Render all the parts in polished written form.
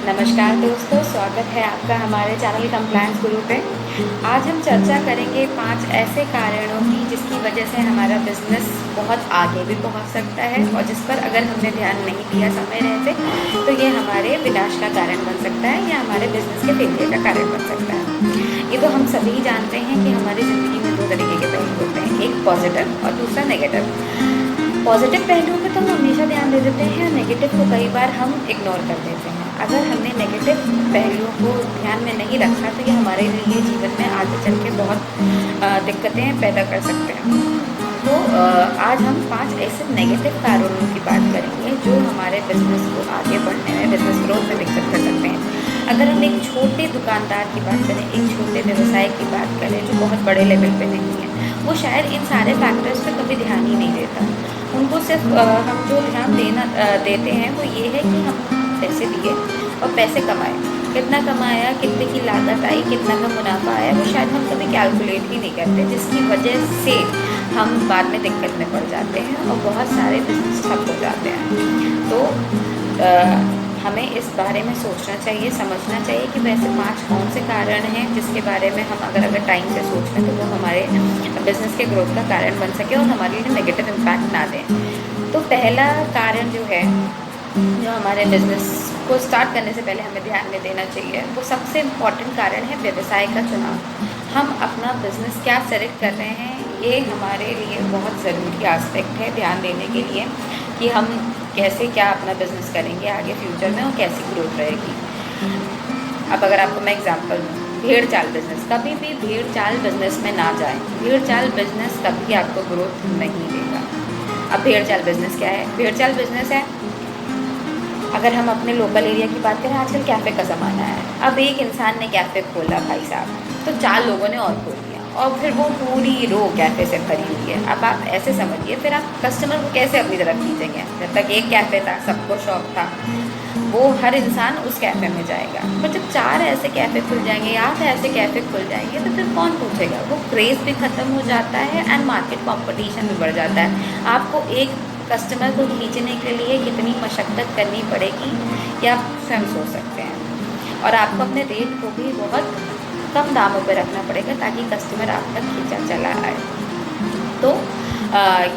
नमस्कार दोस्तों, स्वागत है आपका हमारे चैनल कंप्लायंस गुरु पे। आज हम चर्चा करेंगे 5 ऐसे कारणों की जिसकी वजह से हमारा बिजनेस बहुत आगे भी पहुंच सकता है और जिस पर अगर हमने ध्यान नहीं दिया समय रहते तो ये हमारे विनाश का कारण बन सकता है या हमारे बिजनेस के फेलियर का कारण बन सकता है। ये तो हम सभी जानते हैं कि हमारी ज़िंदगी में 2 तरीके के पहलू होते हैं, एक पॉजिटिव और दूसरा नेगेटिव। पॉजिटिव पहलुओं पे तो हम हमेशा ध्यान दे देते हैं, नेगेटिव को कई बार हम इग्नोर कर देते हैं। अगर हमने नेगेटिव पहलुओं को ध्यान में नहीं रखा तो ये हमारे लिए जीवन में आगे चल के बहुत दिक्कतें पैदा कर सकते हैं। तो आज हम 5 ऐसे नेगेटिव कारणों की बात करेंगे जो हमारे बिजनेस को आगे बढ़ने में, बिजनेस ग्रोथ में दिक्कत कर सकते हैं। अगर हम एक छोटे दुकानदार की बात करें, एक छोटे व्यवसाय की बात करें जो बहुत बड़े लेवल पे नहीं है, वो शायद इन सारे फैक्टर्स पे कभी ध्यान ही नहीं देता। उनको सिर्फ हम जो ध्यान देते हैं वो ये है कि हम पैसे दिए और पैसे कमाए, कितना कमाया, कितने की लागत आई, कितना का मुनाफा आया, वो शायद हम कभी कैलकुलेट ही नहीं करते, जिसकी वजह से हम बाद में दिक्कत में पड़ जाते हैं और बहुत सारे बिजनेस ठप हो जाते हैं। तो हमें इस बारे में सोचना चाहिए, समझना चाहिए कि वैसे 5 कौन से कारण हैं जिसके बारे में हम अगर टाइम से सोच लें तो वो हमारे बिज़नेस के ग्रोथ का कारण बन सके और हमारे लिए नेगेटिव इम्पैक्ट ना दें। तो पहला कारण जो है, जो हमारे बिज़नेस को स्टार्ट करने से पहले हमें ध्यान में देना चाहिए, वो सबसे इम्पॉर्टेंट कारण है व्यवसाय का चुनाव। हम अपना बिज़नेस क्या सेलेक्ट कर रहे हैं, ये हमारे लिए बहुत ज़रूरी एस्पेक्ट है ध्यान देने के लिए कि हम कैसे क्या अपना बिज़नेस करेंगे आगे फ्यूचर में और कैसी ग्रोथ रहेगी। अब अगर आपको मैं एग्जांपल दूँ, भेड़ चाल बिज़नेस, कभी भी भेड़ चाल बिज़नेस में ना जाएं। भेड़ चाल बिज़नेस कभी आपको ग्रोथ नहीं देगा। अब भेड़ चाल बिज़नेस क्या है? भेड़ चाल बिज़नेस है, अगर हम अपने लोकल एरिया की बात करें, आजकल कैफ़े का ज़माना है। अब एक इंसान ने कैफ़े खोला भाई साहब, तो 4 लोगों ने और खोल लिया और फिर वो पूरी रो कैफ़े से भरी हुई है। अब आप ऐसे समझिए, फिर आप कस्टमर को कैसे अपनी तरफ खींचेंगे? जब तक एक कैफ़े था, सबको शौक था, वो हर इंसान उस कैफ़े में जाएगा। पर जब 4 ऐसे कैफ़े खुल जाएंगे, 8 ऐसे कैफ़े खुल जाएंगे, तो फिर कौन पूछेगा? वो क्रेज़ भी ख़त्म हो जाता है एंड मार्केट कॉम्पिटिशन भी बढ़ जाता है। आपको एक कस्टमर को खींचने के लिए कितनी मशक्क़त करनी पड़ेगी ये आप स्वयं सोच सकते हैं। और आपको अपने रेट को भी बहुत कम दामों पर रखना पड़ेगा ताकि कस्टमर आप तक खींचा चला आए। तो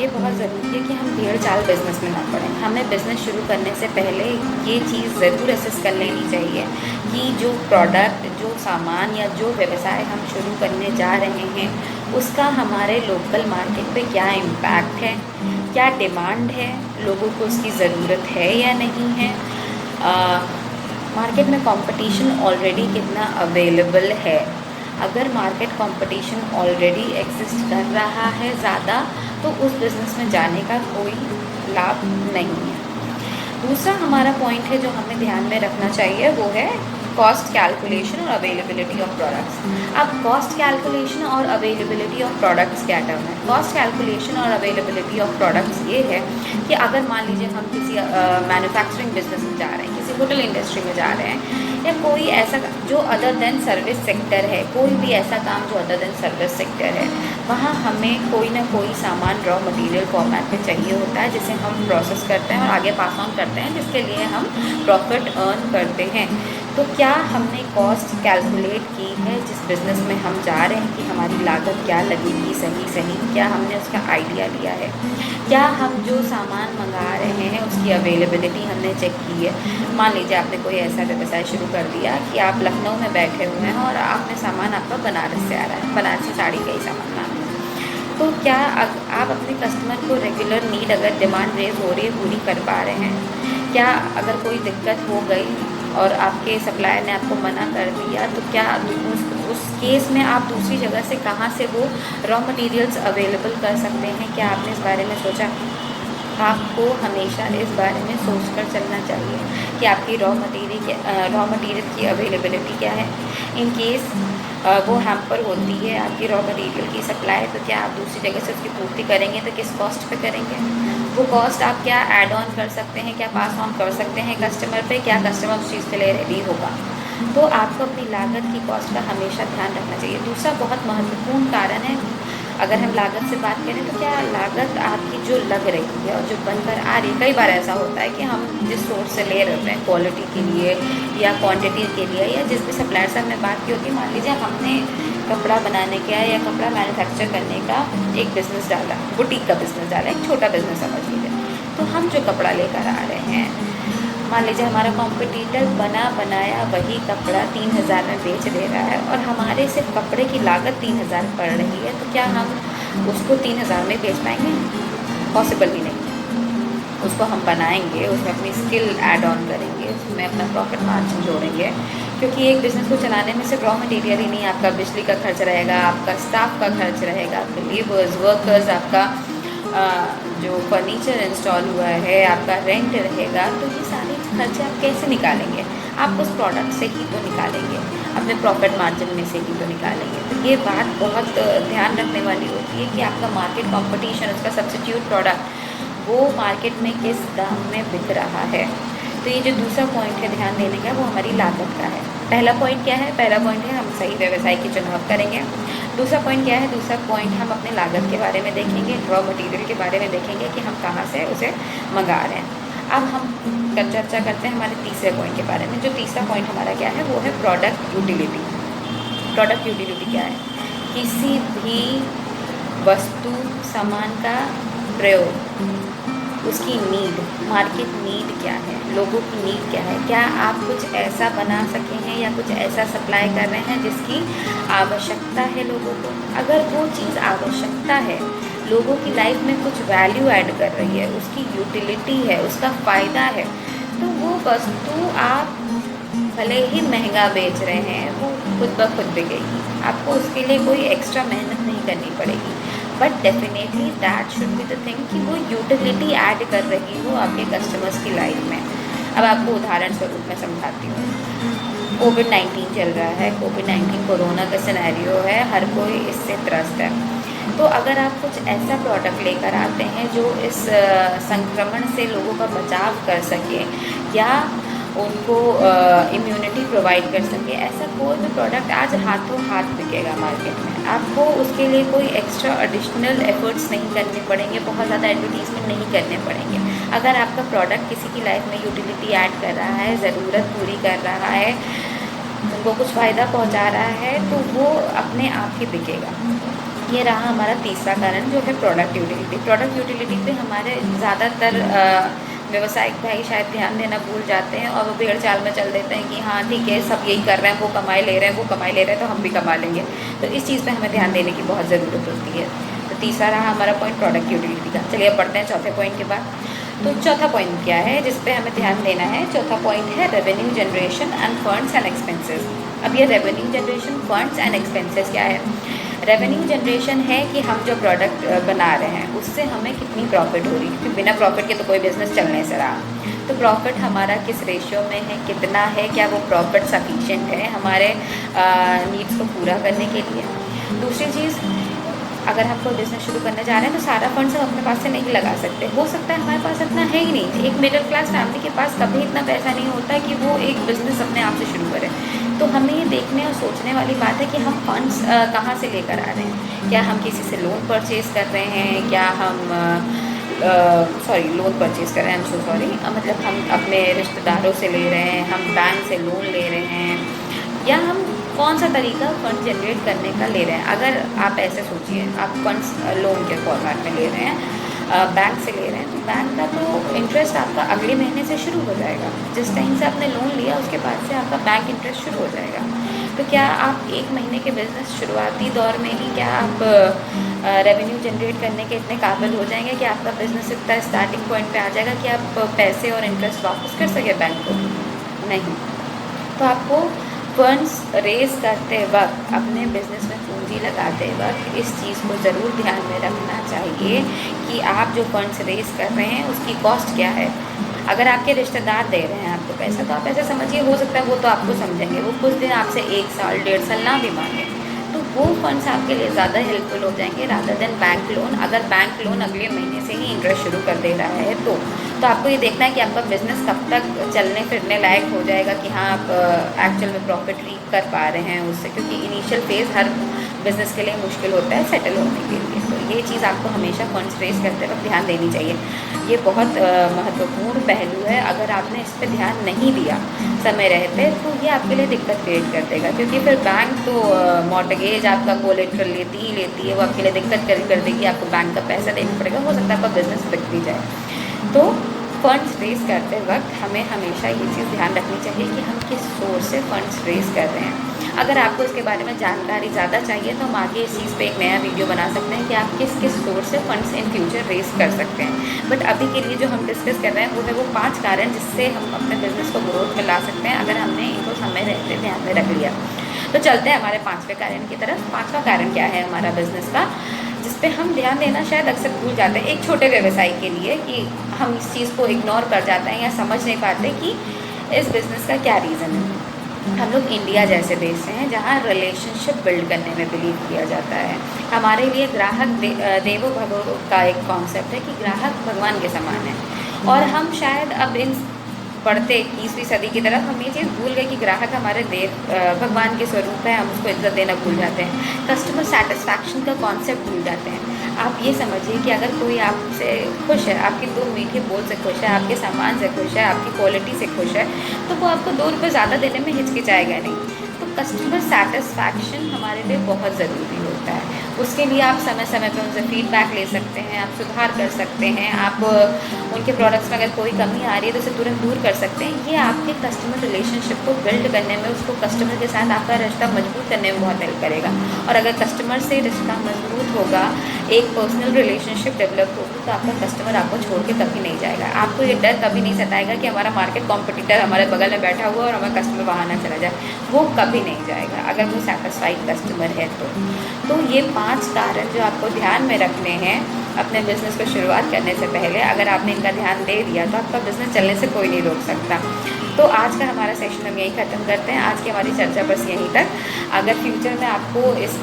ये बहुत ज़रूरी है कि हम भेड़ चाल बिज़नेस में ना पड़ें। हमें बिज़नेस शुरू करने से पहले ये चीज़ ज़रूर असेस कर लेनी चाहिए कि जो प्रोडक्ट, जो सामान या जो व्यवसाय हम शुरू करने जा रहे हैं उसका हमारे लोकल मार्केट पे क्या इम्पैक्ट है, क्या डिमांड है, लोगों को उसकी ज़रूरत है या नहीं है, मार्केट में कंपटीशन ऑलरेडी कितना अवेलेबल है। अगर मार्केट कंपटीशन ऑलरेडी एग्जिस्ट कर रहा है ज़्यादा तो उस बिज़नेस में जाने का कोई लाभ नहीं है। दूसरा हमारा पॉइंट है जो हमें ध्यान में रखना चाहिए, वो है कॉस्ट कैलकुलेशन और अवेलेबिलिटी ऑफ प्रोडक्ट्स। अब कॉस्ट कैलकुलेशन और अवेलेबिलिटी ऑफ प्रोडक्ट्स क्या टर्म है? कॉस्ट कैलकुलेशन और अवेलेबिलिटी ऑफ प्रोडक्ट्स ये है कि अगर मान लीजिए हम किसी मैन्युफैक्चरिंग बिजनेस में जा रहे हैं, किसी होटल इंडस्ट्री में जा रहे हैं, या कोई ऐसा जो अदर देन सर्विस सेक्टर है, कोई भी ऐसा काम जो अदर देन सर्विस सेक्टर है, वहाँ हमें कोई ना कोई सामान रॉ मटेरियल फॉर्मेट में चाहिए होता है जिसे हम प्रोसेस करते हैं और आगे पास ऑन करते हैं, जिसके लिए हम प्रॉफिट अर्न करते हैं। तो क्या हमने कॉस्ट कैलकुलेट की है जिस बिज़नेस में हम जा रहे हैं कि हमारी लागत क्या लगेगी, सही क्या हमने उसका आइडिया लिया है? क्या हम जो सामान मंगा रहे हैं उसकी अवेलेबिलिटी हमने चेक की है? मान लीजिए आपने कोई ऐसा व्यवसाय शुरू कर दिया कि आप लखनऊ में बैठे हुए हैं और आपने सामान आपका बनारस से आ रहा है, बनारसी साड़ी का ही सामान मान लीजिए। तो क्या आप अपने कस्टमर को रेगुलर नीड, अगर डिमांड रेज हो रही है, पूरी कर पा रहे हैं? क्या अगर कोई दिक्कत हो गई और आपके सप्लायर ने आपको मना कर दिया तो क्या उस केस में आप दूसरी जगह से कहाँ से वो रॉ मटेरियल्स अवेलेबल कर सकते हैं? क्या आपने इस बारे में सोचा? आपको हमेशा इस बारे में सोचकर चलना चाहिए कि आपकी रॉ मटेरियल की अवेलेबिलिटी क्या है। इन केस वो हैम्पर होती है आपकी रॉ मटेरियल की सप्लाई, तो क्या आप दूसरी जगह से उसकी पूर्ति करेंगे तो किस कॉस्ट पे करेंगे? वो कॉस्ट आप क्या ऐड ऑन कर सकते हैं, क्या पास ऑन कर सकते हैं कस्टमर पे? क्या कस्टमर उस चीज़ के लिए रेडी होगा? तो आपको अपनी लागत की कॉस्ट का हमेशा ध्यान रखना चाहिए। दूसरा बहुत महत्वपूर्ण कारण है अगर हम लागत से बात करें तो क्या लागत आपकी जो लग रही है और जो बनकर आ रही है, कई बार ऐसा होता है कि हम जिस सोर्स से ले रहे होते हैं क्वालिटी के लिए या क्वांटिटी के लिए या जिस भी सप्लायर से हमने बात की होती है, मान लीजिए हमने कपड़ा बनाने का या कपड़ा मैन्युफैक्चर करने का एक बिज़नेस डाला, बुटीक का बिज़नेस डाला, एक छोटा बिज़नेस समझ लीजिए। तो हम जो कपड़ा लेकर आ रहे हैं, मान लीजिए हमारा कॉम्पिटिटर बना बनाया वही कपड़ा 3,000 में बेच दे रहा है और हमारे सिर्फ कपड़े की लागत 3,000 पड़ रही है, तो क्या हम उसको 3,000 में बेच पाएंगे? पॉसिबल ही नहीं। उसको हम बनाएंगे, उसमें अपनी स्किल ऐड ऑन करेंगे, उसमें अपना प्रॉफिट मार्जिन जोड़ेंगे, क्योंकि एक बिज़नेस को चलाने में सिर्फ रॉ मटेरियल ही नहीं, आपका बिजली का खर्च रहेगा, आपका स्टाफ का खर्च रहेगा, आपके लेबर्स वर्कर्स, आपका जो फर्नीचर इंस्टॉल हुआ है, आपका रेंट रहेगा। तो ये सारे खर्चे आप कैसे निकालेंगे? आप उस प्रोडक्ट से ही तो निकालेंगे, अपने प्रॉफिट मार्जिन में से ही तो निकालेंगे। तो ये बात बहुत ध्यान रखने वाली होती है कि आपका मार्केट कॉम्पिटिशन, उसका सब्स्टिट्यूट प्रोडक्ट वो मार्केट में किस दाम में बिक रहा है। तो ये जो दूसरा पॉइंट है ध्यान देने का, वो हमारी लागत का है। पहला पॉइंट क्या है? पहला पॉइंट है हम सही व्यवसाय की चुनाव करेंगे। दूसरा पॉइंट क्या है? दूसरा पॉइंट हम अपने लागत के बारे में देखेंगे, रॉ मटेरियल के बारे में देखेंगे कि हम कहाँ से उसे मंगा रहे हैं। अब हम चर्चा करते हैं हमारे तीसरे पॉइंट के बारे में। जो तीसरा पॉइंट हमारा क्या है, वो है प्रोडक्ट यूटिलिटी। प्रोडक्ट यूटिलिटी क्या है? किसी भी वस्तु सामान का प्रयोग, उसकी नीड, मार्केट नीड क्या है, लोगों की नीड क्या है, क्या आप कुछ ऐसा बना सके हैं या कुछ ऐसा सप्लाई कर रहे हैं जिसकी आवश्यकता है लोगों को। अगर वो चीज़ आवश्यकता है, लोगों की लाइफ में कुछ वैल्यू ऐड कर रही है, उसकी यूटिलिटी है, उसका फ़ायदा है, तो वो वस्तु आप भले ही महंगा बेच रहे हैं, वो खुद ब खुद बिकेगी। आपको उसके लिए कोई एक्स्ट्रा मेहनत नहीं करनी पड़ेगी। But definitely that should be the thing कि वो यूटिलिटी ऐड कर रही हो आपके कस्टमर्स की लाइफ में। अब आपको उदाहरण स्वरूप मैं समझाती हूँ। कोविड-19 चल रहा है, कोविड-19 कोरोना का सिनेरियो है, हर कोई इससे त्रस्त है। तो अगर आप कुछ ऐसा प्रोडक्ट लेकर आते हैं जो इस संक्रमण से लोगों का बचाव कर सके या उनको इम्यूनिटी प्रोवाइड कर सके, ऐसा कोई भी प्रोडक्ट आज हाथों हाथ बिकेगा मार्केट में। आपको उसके लिए कोई एक्स्ट्रा एडिशनल एफर्ट्स नहीं करने पड़ेंगे, बहुत ज़्यादा एडवर्टीज़मेंट नहीं करने पड़ेंगे। अगर आपका प्रोडक्ट किसी की लाइफ में यूटिलिटी ऐड कर रहा है, ज़रूरत पूरी कर रहा है, उनको कुछ फ़ायदा पहुंचा रहा है, तो वो अपने आप ही बिकेगा। ये रहा हमारा तीसरा कारण जो है प्रोडक्ट यूटिलिटी। प्रोडक्ट यूटिलिटी पे हमारे ज़्यादातर व्यवसायिक भाई शायद ध्यान देना भूल जाते हैं और वो भेड़ चाल में चल देते हैं कि हाँ ठीक है, सब यही कर रहे हैं, वो कमाई ले रहे हैं, वो कमाई ले रहे हैं, तो हम भी कमा लेंगे। तो इस चीज़ पे हमें ध्यान देने की बहुत ज़रूरत होती है। तो तीसरा रहा हमारा पॉइंट प्रोडक्ट यूटिलिटी का। चलिए अब पढ़ते हैं चौथे पॉइंट के बाद। तो चौथा पॉइंट क्या है जिस पे हमें ध्यान देना है? चौथा पॉइंट है revenue generation end funds and expenses. अब ये revenue generation, funds and expenses क्या है? रेवेन्यू जनरेशन है कि हम जो प्रोडक्ट बना रहे हैं उससे हमें कितनी प्रॉफिट हो रही है, क्योंकि बिना प्रॉफिट के तो कोई बिज़नेस चलने से रहा। तो प्रॉफिट हमारा किस रेशियो में है, कितना है, क्या वो प्रॉफिट सफिशिएंट है हमारे नीड्स को पूरा करने के लिए। दूसरी चीज़, अगर हम कोई बिज़नेस शुरू करने जा रहे हैं तो सारा फंड्स हम अपने पास से नहीं लगा सकते। हो सकता है हमारे पास इतना है ही नहीं। एक मिडिल क्लास फैमिली के पास कभी इतना पैसा नहीं होता कि वो एक बिज़नेस अपने आप से शुरू करें। तो हमें ये देखने और सोचने वाली बात है कि हम फंड्स कहाँ से लेकर आ रहे हैं। क्या हम किसी से लोन परचेज़ कर रहे हैं, क्या हम लोन परचेज़ कर रहे हैं, मतलब हम अपने रिश्तेदारों से ले रहे हैं, हम बैंक से लोन ले रहे हैं, या हम कौन सा तरीका फंड जनरेट करने का ले रहे हैं। अगर आप ऐसे सोचिए, आप फंड्स लोन के फॉर्मेट में ले रहे हैं, बैंक से ले रहे हैं, तो बैंक का तो इंटरेस्ट आपका अगले महीने से शुरू हो जाएगा। जिस टाइम से आपने लोन लिया उसके बाद से आपका बैंक इंटरेस्ट शुरू हो जाएगा। तो क्या आप एक महीने के बिज़नेस शुरुआती दौर में ही क्या आप रेवेन्यू जनरेट करने के इतने काबिल हो जाएंगे कि आपका बिज़नेस इतना स्टार्टिंग पॉइंट पे आ जाएगा कि आप पैसे और इंटरेस्ट वापस कर सके बैंक को? नहीं। तो आपको फंड्स रेज़ करते वक्त, अपने बिज़नेस में पूंजी लगाते वक्त इस चीज़ को ज़रूर ध्यान में रखना चाहिए कि आप जो फंड्स रेज़ कर रहे हैं उसकी कॉस्ट क्या है। अगर आपके रिश्तेदार दे रहे हैं आपको पैसा, तो आप ऐसा समझिए, हो सकता है वो तो आपको समझेंगे, वो कुछ दिन आपसे 1 साल 1.5 साल ना भी मांगे, तो वो फंड्स आपके लिए ज़्यादा हेल्पफुल हो जाएंगे रादर देन बैंक लोन। अगर बैंक लोन अगले महीने से ही इंटरेस्ट शुरू कर दे रहा है तो आपको ये देखना है कि आपका बिज़नेस कब तक चलने फिरने लायक हो जाएगा कि हाँ आप एक्चुअल में प्रॉफिट रीप कर पा रहे हैं उससे, क्योंकि इनिशियल फेज़ हर बिज़नेस के लिए मुश्किल होता है सेटल होने के लिए। ये चीज़ आपको हमेशा फंड्स रेज करते वक्त ध्यान देनी चाहिए। ये बहुत महत्वपूर्ण पहलू है। अगर आपने इस पर ध्यान नहीं दिया समय रहते तो ये आपके लिए दिक्कत क्रिएट कर देगा, क्योंकि फिर बैंक तो मॉर्टगेज आपका कोलेटरल लेती है, वो आपके लिए दिक्कत कर देगी। आपको बैंक का पैसा देना पड़ेगा, हो सकता है आपका बिजनेस बिक भी जाए। तो फंड्स रेज़ करते वक्त हमें हमेशा ये चीज़ ध्यान रखनी चाहिए कि हम किस सोर्स से फंड्स रेज़ कर रहे हैं। अगर आपको इसके बारे में जानकारी ज़्यादा चाहिए तो हम आगे इस चीज़ पे एक नया वीडियो बना सकते हैं कि आप किस किस सोर्स से फंड्स इन फ्यूचर रेज़ कर सकते हैं। बट अभी के लिए जो हम डिस्कस कर रहे हैं वो है वो 5 कारण जिससे हम अपने बिज़नेस को ग्रोथ में ला सकते हैं, अगर हमने इनको समय रहते ध्यान में रख लिया। तो चलते हैं हमारे 5वें कारण की तरफ। 5वां कारण क्या है हमारा बिज़नेस का, जिस पे हम ध्यान देना शायद अक्सर भूल जाते हैं एक छोटे व्यवसाय के लिए, कि हम इस चीज़ को इग्नोर कर जाते हैं या समझ नहीं पाते कि इस बिज़नेस का क्या रीज़न है। हम लोग इंडिया जैसे देश से हैं जहाँ रिलेशनशिप बिल्ड करने में बिलीव किया जाता है। हमारे लिए ग्राहक देवो भवो का एक कॉन्सेप्ट है कि ग्राहक भगवान के समान है, और हम शायद अब इन बढ़ते 21वीं सदी की तरफ हम ये चीज़ भूल गए कि ग्राहक हमारे भगवान के स्वरूप है। हम उसको इज्जत देना भूल जाते हैं, कस्टमर सेटिस्फैक्शन का कॉन्सेप्ट भूल जाते हैं। आप ये समझिए कि अगर कोई आपसे खुश है, आपके 2 मीठे बोल से खुश है, आपके सामान से खुश है, आपकी क्वालिटी से खुश है, तो वो आपको 2 रुपये ज़्यादा देने में हिचकिचाएगा नहीं। तो कस्टमर सेटिस्फैक्शन हमारे लिए बहुत ज़रूरी होता है। उसके लिए आप समय समय पे उनसे फीडबैक ले सकते हैं, आप सुधार कर सकते हैं, आप उनके प्रोडक्ट्स में अगर कोई कमी आ रही है तो उसे तुरंत दूर कर सकते हैं। ये आपके कस्टमर रिलेशनशिप को बिल्ड करने में, उसको कस्टमर के साथ आपका रिश्ता मजबूत करने में बहुत हेल्प करेगा। और अगर कस्टमर से रिश्ता मजबूत होगा, एक पर्सनल रिलेशनशिप डेवलप होगी, तो आपका कस्टमर आपको छोड़ के कभी नहीं जाएगा। आपको ये डर कभी नहीं सताएगा कि हमारा मार्केट कॉम्पिटिटर हमारे बगल में बैठा हुआ और हमारा कस्टमर वहाँ ना चला जाए, वो कभी नहीं जाएगा अगर वो सेटिस्फाइड कस्टमर है तो ये 5 कारण जो आपको ध्यान में रखने हैं अपने बिज़नेस को शुरुआत करने से पहले, अगर आपने इनका ध्यान दे दिया तो आपका बिज़नेस चलने से कोई नहीं रोक सकता। तो आज का हमारा सेशन हम यही ख़त्म करते हैं। आज की हमारी चर्चा बस यहीं तक। अगर फ्यूचर में आपको इस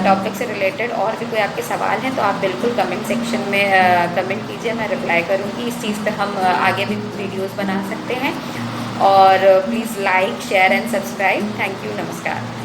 टॉपिक से रिलेटेड और भी कोई आपके सवाल हैं तो आप बिल्कुल कमेंट सेक्शन में कमेंट कीजिए, मैं रिप्लाई करूँगी। इस चीज़ पर हम आगे भी वीडियोज़ बना सकते हैं। और please like, share and subscribe. Thank you, नमस्कार।